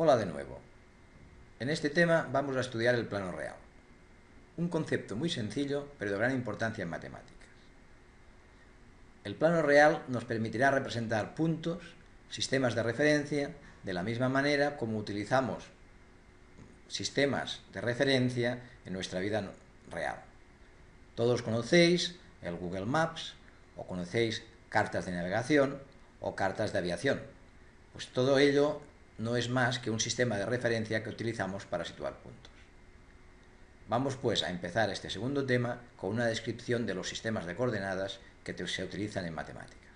Hola de nuevo. En este tema vamos a estudiar el plano real. Un concepto muy sencillo, pero de gran importancia en matemáticas. El plano real nos permitirá representar puntos, sistemas de referencia, de la misma manera como utilizamos sistemas de referencia en nuestra vida real. Todos conocéis el Google Maps, o conocéis cartas de navegación o cartas de aviación. Pues todo ello no es más que un sistema de referencia que utilizamos para situar puntos. Vamos pues a empezar este segundo tema con una descripción de los sistemas de coordenadas que se utilizan en matemáticas.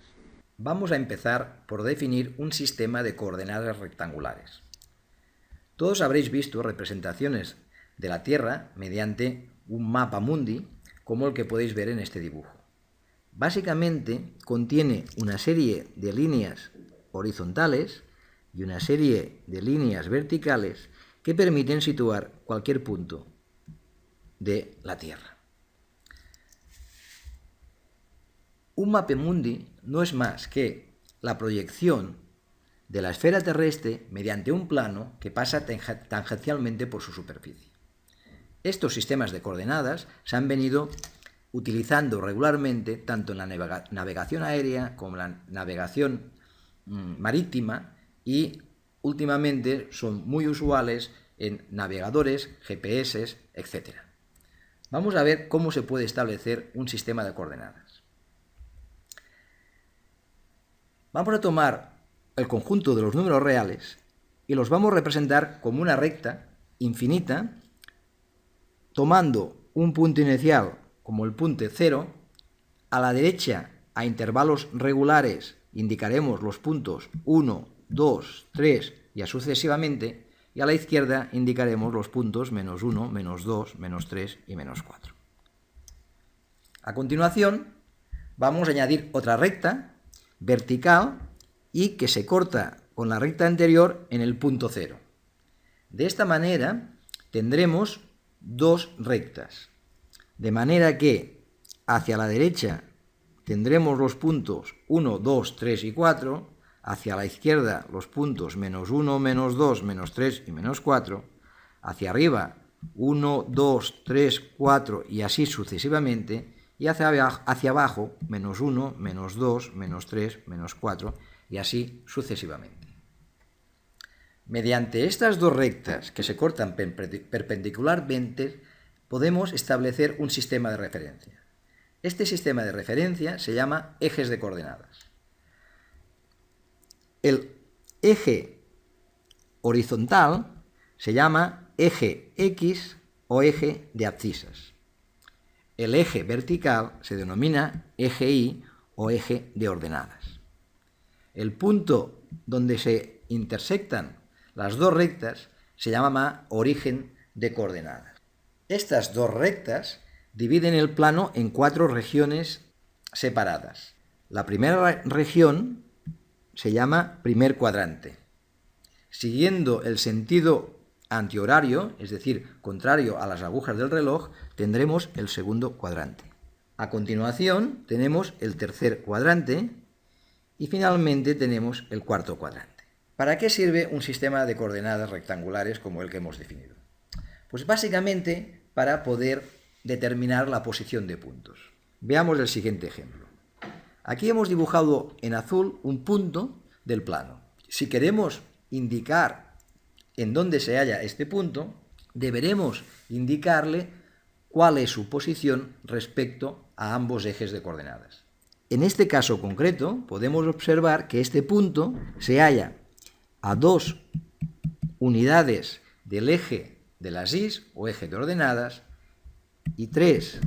Vamos a empezar por definir un sistema de coordenadas rectangulares. Todos habréis visto representaciones de la Tierra mediante un mapa mundi, como el que podéis ver en este dibujo. Básicamente contiene una serie de líneas horizontales y una serie de líneas verticales que permiten situar cualquier punto de la Tierra. Un mapemundi no es más que la proyección de la esfera terrestre mediante un plano que pasa tangencialmente por su superficie. Estos sistemas de coordenadas se han venido utilizando regularmente tanto en la navegación aérea como en la navegación marítima, y últimamente son muy usuales en navegadores, GPS, etc. Vamos a ver cómo se puede establecer un sistema de coordenadas. Vamos a tomar el conjunto de los números reales y los vamos a representar como una recta infinita, tomando un punto inicial como el punto 0. A la derecha, a intervalos regulares, indicaremos los puntos 1, 2, 3 y así sucesivamente, y a la izquierda indicaremos los puntos menos 1, menos 2, menos 3 y menos 4. A continuación, vamos a añadir otra recta vertical y que se corta con la recta anterior en el punto 0. De esta manera tendremos dos rectas, de manera que hacia la derecha tendremos los puntos 1, 2, 3 y 4, hacia la izquierda los puntos menos 1, menos 2, menos 3 y menos 4, hacia arriba 1, 2, 3, 4 y así sucesivamente, y hacia abajo menos 1, menos 2, menos 3, menos 4 y así sucesivamente. Mediante estas dos rectas que se cortan perpendicularmente podemos establecer un sistema de referencia. Este sistema de referencia se llama ejes de coordenadas. El eje horizontal se llama eje X o eje de abscisas. El eje vertical se denomina eje Y o eje de ordenadas. El punto donde se intersectan las dos rectas se llama origen de coordenadas. Estas dos rectas dividen el plano en 4 regiones separadas. La primera región se llama primer cuadrante. Siguiendo el sentido antihorario, es decir, contrario a las agujas del reloj, tendremos el segundo cuadrante. A continuación tenemos el tercer cuadrante y finalmente tenemos el cuarto cuadrante. ¿Para qué sirve un sistema de coordenadas rectangulares como el que hemos definido? Pues básicamente para poder determinar la posición de puntos. Veamos el siguiente ejemplo. Aquí hemos dibujado en azul un punto del plano. Si queremos indicar en dónde se halla este punto, deberemos indicarle cuál es su posición respecto a ambos ejes de coordenadas. En este caso concreto, podemos observar que este punto se halla a 2 unidades del eje de las Y o eje de ordenadas y 3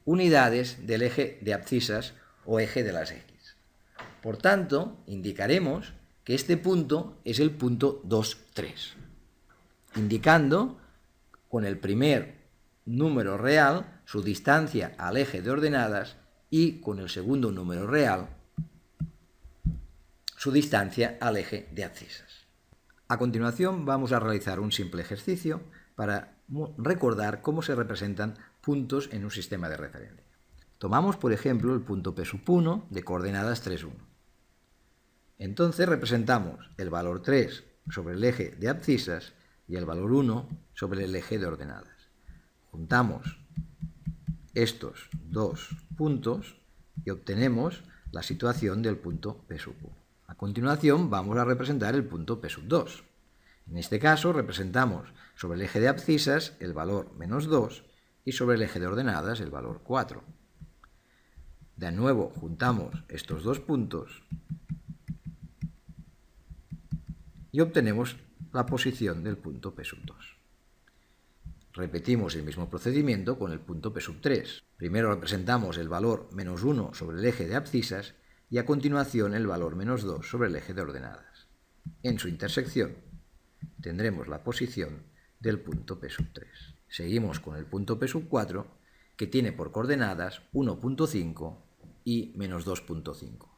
unidades del eje de abscisas o eje de las X. Por tanto, indicaremos que este punto es el punto 2, 3, indicando con el primer número real su distancia al eje de ordenadas y con el segundo número real su distancia al eje de abscisas. A continuación vamos a realizar un simple ejercicio para recordar cómo se representan puntos en un sistema de referencia. Tomamos, por ejemplo, el punto P1 de coordenadas 3, 1. Entonces representamos el valor 3 sobre el eje de abscisas y el valor 1 sobre el eje de ordenadas. Juntamos estos dos puntos y obtenemos la situación del punto P1. A continuación vamos a representar el punto P2. En este caso representamos sobre el eje de abscisas el valor menos 2 y sobre el eje de ordenadas el valor 4. De nuevo juntamos estos dos puntos y obtenemos la posición del punto P2. Repetimos el mismo procedimiento con el punto P3. Primero representamos el valor menos 1 sobre el eje de abscisas y a continuación el valor menos 2 sobre el eje de ordenadas. En su intersección tendremos la posición del punto P3. Seguimos con el punto P4, que tiene por coordenadas 1.5 y menos 2.5.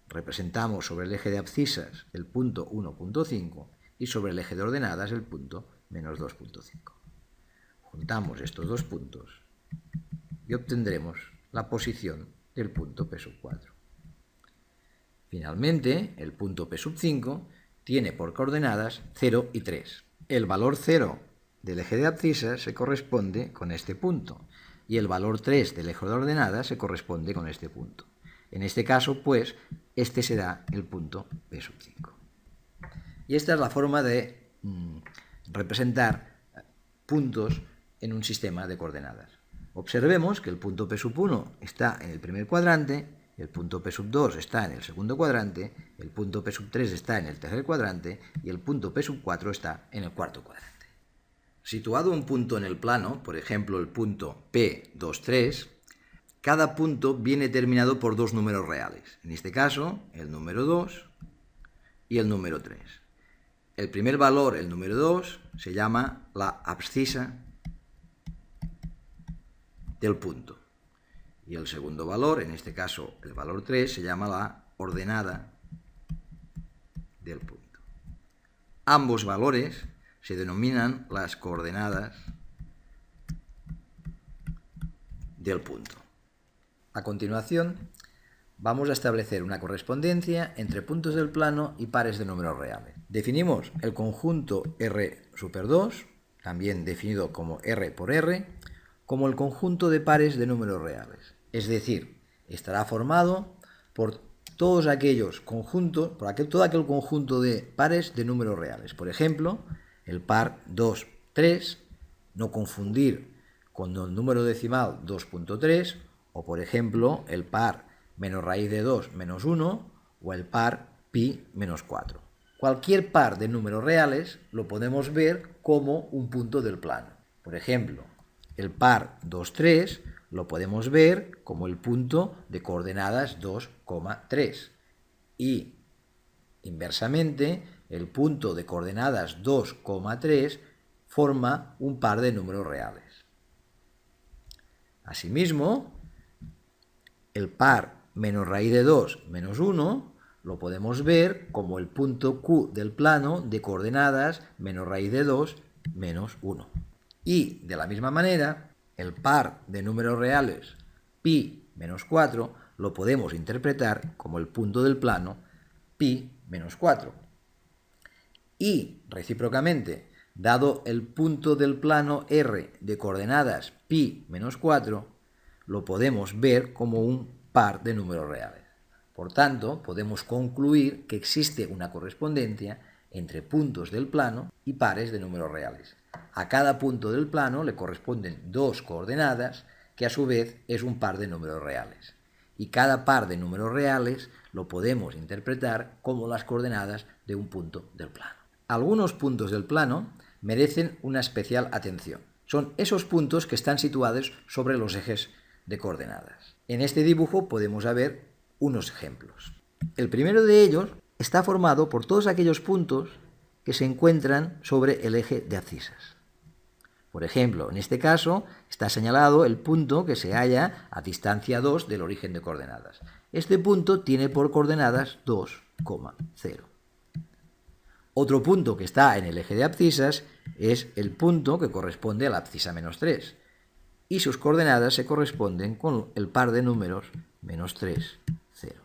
Representamos sobre el eje de abscisas el punto 1.5 y sobre el eje de ordenadas el punto menos 2.5. Juntamos estos dos puntos y obtendremos la posición del punto P4. Finalmente, el punto P5 tiene por coordenadas 0 y 3. El valor 0 del eje de abscisas se corresponde con este punto y el valor 3 del eje de ordenadas se corresponde con este punto. En este caso, pues, este será el punto P5. Y esta es la forma de representar puntos en un sistema de coordenadas. Observemos que el punto P1 está en el primer cuadrante, el punto P2 está en el segundo cuadrante, el punto P3 está en el tercer cuadrante y el punto P4 está en el cuarto cuadrante. Situado un punto en el plano, por ejemplo el punto P23, cada punto viene terminado por dos números reales, en este caso el número 2 y el número 3. El primer valor, el número 2, se llama la abscisa del punto. Y el segundo valor, en este caso el valor 3, se llama la ordenada del punto. Ambos valores se denominan las coordenadas del punto. A continuación, vamos a establecer una correspondencia entre puntos del plano y pares de números reales. Definimos el conjunto R super 2, también definido como R por R, como el conjunto de pares de números reales. Es decir, estará formado por todos aquellos conjuntos, todo aquel conjunto de pares de números reales. Por ejemplo, el par 2, 3, no confundir con el número decimal 2.3, o por ejemplo, el par menos raíz de 2 menos 1, o el par pi menos 4. Cualquier par de números reales lo podemos ver como un punto del plano. Por ejemplo, el par 2, 3 lo podemos ver como el punto de coordenadas 2, 3. Y, inversamente, el punto de coordenadas 2, 3 forma un par de números reales. Asimismo, el par menos raíz de 2 menos 1 lo podemos ver como el punto Q del plano de coordenadas menos raíz de 2 menos 1. Y, de la misma manera, el par de números reales pi menos 4 lo podemos interpretar como el punto del plano pi menos 4. Y, recíprocamente, dado el punto del plano R de coordenadas pi menos 4, lo podemos ver como un par de números reales. Por tanto, podemos concluir que existe una correspondencia entre puntos del plano y pares de números reales. A cada punto del plano le corresponden dos coordenadas, que a su vez es un par de números reales. Y cada par de números reales lo podemos interpretar como las coordenadas de un punto del plano. Algunos puntos del plano merecen una especial atención. Son esos puntos que están situados sobre los ejes de coordenadas. En este dibujo podemos ver unos ejemplos. El primero de ellos está formado por todos aquellos puntos que se encuentran sobre el eje de abscisas. Por ejemplo, en este caso está señalado el punto que se halla a distancia 2 del origen de coordenadas. Este punto tiene por coordenadas 2, 0. Otro punto que está en el eje de abscisas es el punto que corresponde a la abscisa menos 3 y sus coordenadas se corresponden con el par de números menos 3, 0.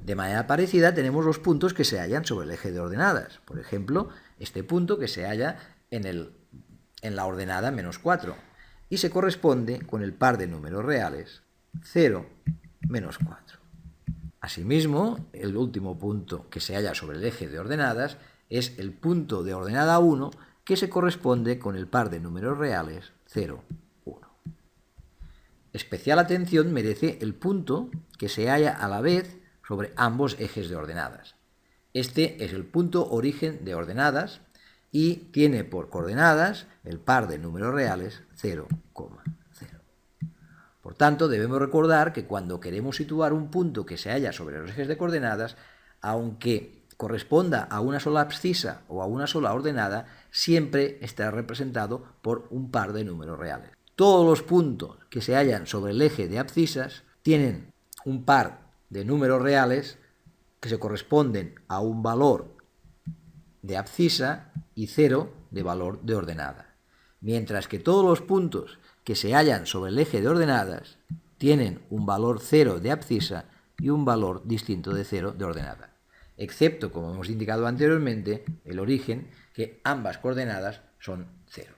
De manera parecida tenemos los puntos que se hallan sobre el eje de ordenadas. Por ejemplo, este punto que se halla en la ordenada -4 y se corresponde con el par de números reales 0, -4. Asimismo, el último punto que se halla sobre el eje de ordenadas es el punto de ordenada 1 que se corresponde con el par de números reales 0, 1. Especial atención merece el punto que se halla a la vez sobre ambos ejes de ordenadas. Este es el punto origen de ordenadas y tiene por coordenadas el par de números reales 0, 0. Por tanto, debemos recordar que cuando queremos situar un punto que se halla sobre los ejes de coordenadas, aunque corresponda a una sola abscisa o a una sola ordenada, siempre estará representado por un par de números reales. Todos los puntos que se hallan sobre el eje de abscisas tienen un par de números reales que se corresponden a un valor de abscisa y 0 de valor de ordenada, mientras que todos los puntos que se hallan sobre el eje de ordenadas tienen un valor 0 de abscisa y un valor distinto de 0 de ordenada, excepto, como hemos indicado anteriormente, el origen, que ambas coordenadas son ceros.